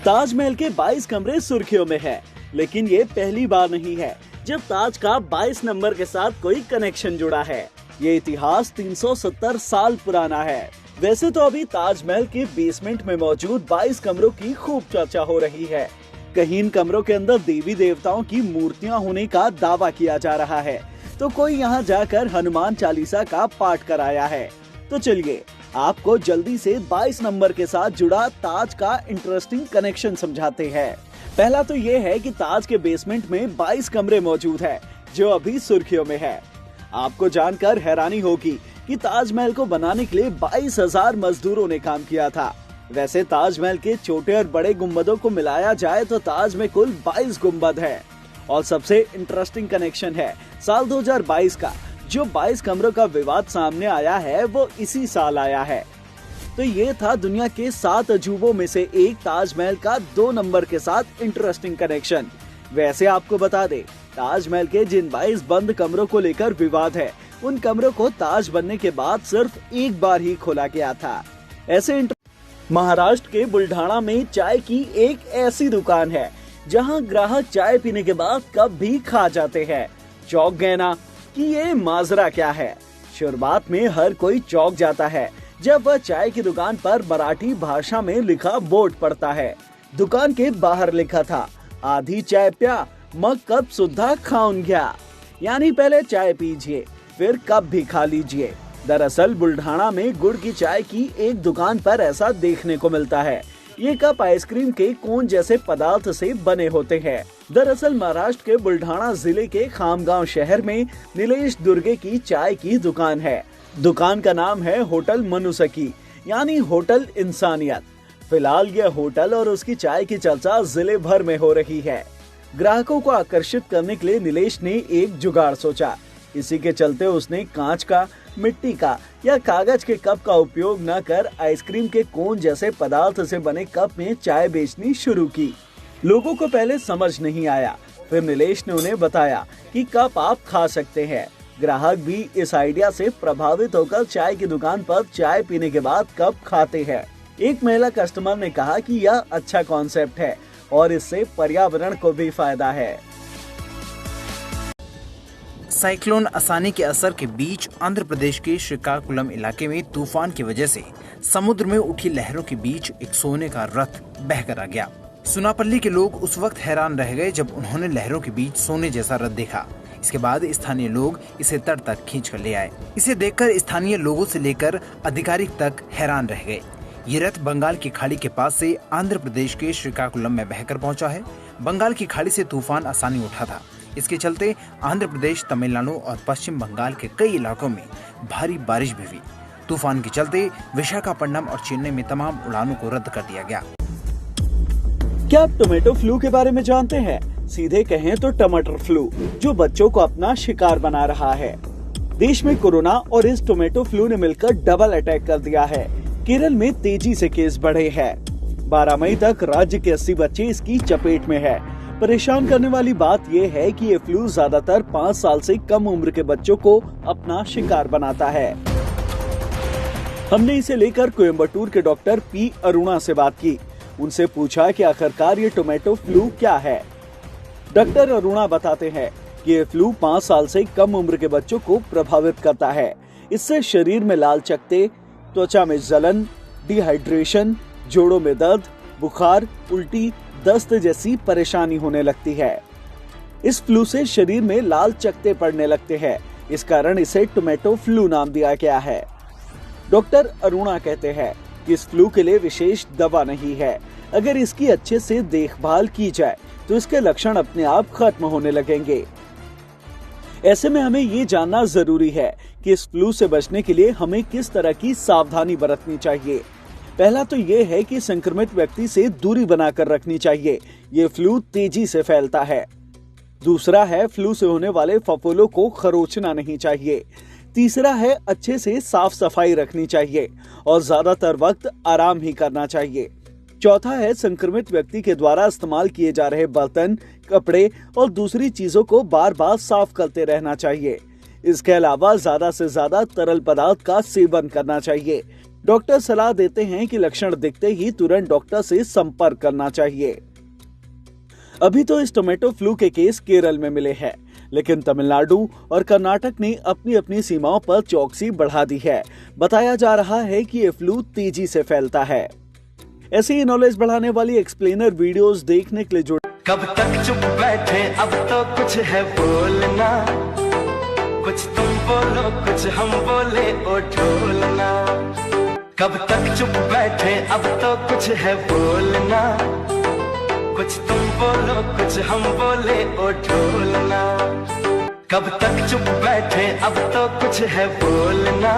ताजमहल के 22 कमरे सुर्खियों में है, लेकिन ये पहली बार नहीं है जब ताज का 22 नंबर के साथ कोई कनेक्शन जुड़ा है। ये इतिहास 370 साल पुराना है। वैसे तो अभी ताजमहल के बेसमेंट में मौजूद 22 कमरों की खूब चर्चा हो रही है। कहीं इन कमरों के अंदर देवी देवताओं की मूर्तियां होने का दावा किया जा रहा है, तो कोई यहाँ जाकर हनुमान चालीसा का पाठ कराया है। तो चलिए आपको जल्दी से 22 नंबर के साथ जुड़ा ताज का इंटरेस्टिंग कनेक्शन समझाते हैं। पहला तो ये है कि ताज के बेसमेंट में 22 कमरे मौजूद है, जो अभी सुर्खियों में है। आपको जानकर हैरानी होगी कि ताजमहल को बनाने के लिए 22,000 मजदूरों ने काम किया था। वैसे ताजमहल के छोटे और बड़े गुम्बदों को मिलाया जाए तो ताज में कुल 22 गुम्बद है। और सबसे इंटरेस्टिंग कनेक्शन है साल 2022 का। जो 22 कमरों का विवाद सामने आया है वो इसी साल आया है। तो ये था दुनिया के 7 अजूबों में से एक ताजमहल का 2 नंबर के साथ इंटरेस्टिंग कनेक्शन। वैसे आपको बता दे, ताजमहल के जिन 22 बंद कमरों को लेकर विवाद है, उन कमरों को ताज बनने के बाद सिर्फ एक बार ही खोला गया था। ऐसे महाराष्ट्र के बुल्ढाणा में चाय की एक ऐसी दुकान है जहां ग्राहक चाय पीने के बाद कप भी खा जाते हैं। चौंक गए ना कि ये माजरा क्या है। शुरुआत में हर कोई चौंक जाता है जब वह चाय की दुकान पर मराठी भाषा में लिखा बोर्ड पढ़ता है। दुकान के बाहर लिखा था, आधी चाय प्या मग कप सुद्धा खाऊन घ्या, यानी पहले चाय पीजिए फिर कप भी खा लीजिए। दरअसल बुल्ढाणा में गुड़ की चाय की एक दुकान पर ऐसा देखने को मिलता है। ये कप आइसक्रीम के कोन जैसे पदार्थ से बने होते हैं। दरअसल महाराष्ट्र के बुल्ढाणा जिले के खामगांव शहर में नीलेश दुर्गे की चाय की दुकान है। दुकान का नाम है होटल मनुसकी, यानी होटल इंसानियत। फिलहाल यह होटल और उसकी चाय की चर्चा जिले भर में हो रही है। ग्राहकों को आकर्षित करने के लिए नीलेश ने एक जुगाड़ सोचा। इसी के चलते उसने कांच का, मिट्टी का या कागज के कप का उपयोग न कर आइसक्रीम के कोन जैसे पदार्थ से बने कप में चाय बेचनी शुरू की। लोगों को पहले समझ नहीं आया, फिर नीलेश ने उन्हें बताया कि कप आप खा सकते हैं। ग्राहक भी इस आइडिया से प्रभावित होकर चाय की दुकान पर चाय पीने के बाद कप खाते हैं। एक महिला कस्टमर ने कहा कि यह अच्छा कॉन्सेप्ट है और इससे पर्यावरण को भी फायदा है। साइक्लोन असानी के असर के बीच आंध्र प्रदेश के श्रीकाकुलम इलाके में तूफान की वजह से समुद्र में उठी लहरों के बीच एक सोने का रथ बहकर आ गया। सुनापल्ली के लोग उस वक्त हैरान रह गए जब उन्होंने लहरों के बीच सोने जैसा रथ देखा। इसके बाद स्थानीय लोग इसे तट तक खींच कर ले आए। इसे देखकर स्थानीय लोगों से लेकर अधिकारी तक हैरान रह गए। ये रथ बंगाल की खाड़ी के पास से आंध्र प्रदेश के श्रीकाकुलम में बहकर पहुंचा है। बंगाल की खाड़ी से तूफान असानी उठा था। इसके चलते आंध्र प्रदेश, तमिलनाडु और पश्चिम बंगाल के कई इलाकों में भारी बारिश भी हुई। तूफान के चलते विशाखापट्टनम और चेन्नई में तमाम उड़ानों को रद्द कर दिया गया। क्या आप टोमेटो फ्लू के बारे में जानते हैं? सीधे कहें तो टमाटर फ्लू, जो बच्चों को अपना शिकार बना रहा है। देश में कोरोना और इस टोमेटो फ्लू ने मिलकर डबल अटैक कर दिया है। केरल में तेजी से केस बढ़े हैं। 12 मई तक राज्य के 80 बच्चे इसकी चपेट में है। परेशान करने वाली बात यह है कि ये फ्लू ज्यादातर 5 साल से कम उम्र के बच्चों को अपना शिकार बनाता है। हमने इसे लेकर कोयम्बटूर के डॉक्टर पी अरुणा से बात की। उनसे पूछा कि आखिरकार ये टोमेटो फ्लू क्या है। डॉक्टर अरुणा बताते हैं कि ये फ्लू 5 साल से कम उम्र के बच्चों को प्रभावित करता है। इससे शरीर में लाल चकत्ते, त्वचा में जलन, डिहाइड्रेशन, जोड़ों में दर्द, बुखार, उल्टी, दस्त जैसी परेशानी होने लगती है। इस फ्लू से शरीर में लाल चकत्ते पड़ने लगते हैं। इस कारण इसे टोमेटो फ्लू नाम दिया गया है। डॉक्टर अरुणा कहते हैं कि इस फ्लू के लिए विशेष दवा नहीं है। अगर इसकी अच्छे से देखभाल की जाए तो इसके लक्षण अपने आप खत्म होने लगेंगे। ऐसे में हमें ये जानना जरूरी है कि इस फ्लू से बचने के लिए हमें किस तरह की सावधानी बरतनी चाहिए। पहला तो ये है कि संक्रमित व्यक्ति से दूरी बनाकर रखनी चाहिए। ये फ्लू तेजी से फैलता है। दूसरा है, फ्लू से होने वाले फफोलों को खरोचना नहीं चाहिए। तीसरा है, अच्छे से साफ सफाई रखनी चाहिए और ज्यादातर वक्त आराम ही करना चाहिए। चौथा है, संक्रमित व्यक्ति के द्वारा इस्तेमाल किए जा रहे बर्तन, कपड़े और दूसरी चीजों को बार बार साफ करते रहना चाहिए। इसके अलावा ज्यादा से ज्यादा तरल पदार्थ का सेवन करना चाहिए। डॉक्टर सलाह देते हैं कि लक्षण दिखते ही तुरंत डॉक्टर से संपर्क करना चाहिए। अभी तो इस टोमेटो फ्लू के केस केरल में मिले हैं, लेकिन तमिलनाडु और कर्नाटक ने अपनी अपनी सीमाओं पर चौकसी बढ़ा दी है। बताया जा रहा है कि ये फ्लू तेजी से फैलता है। ऐसे ही नॉलेज बढ़ाने वाली एक्सप्लेनर वीडियोस देखने के लिए जुड़े। कब तक चुप बैठे, अब तो कुछ है बोलना, कुछ तुम बोलो कुछ हम बोले, ओ ढोलना। कब तक चुप बैठे, अब तो कुछ है बोलना, कुछ तुम बोलो कुछ हम बोले, ओ ढोलना। कब तक चुप बैठे, अब तो कुछ है बोलना।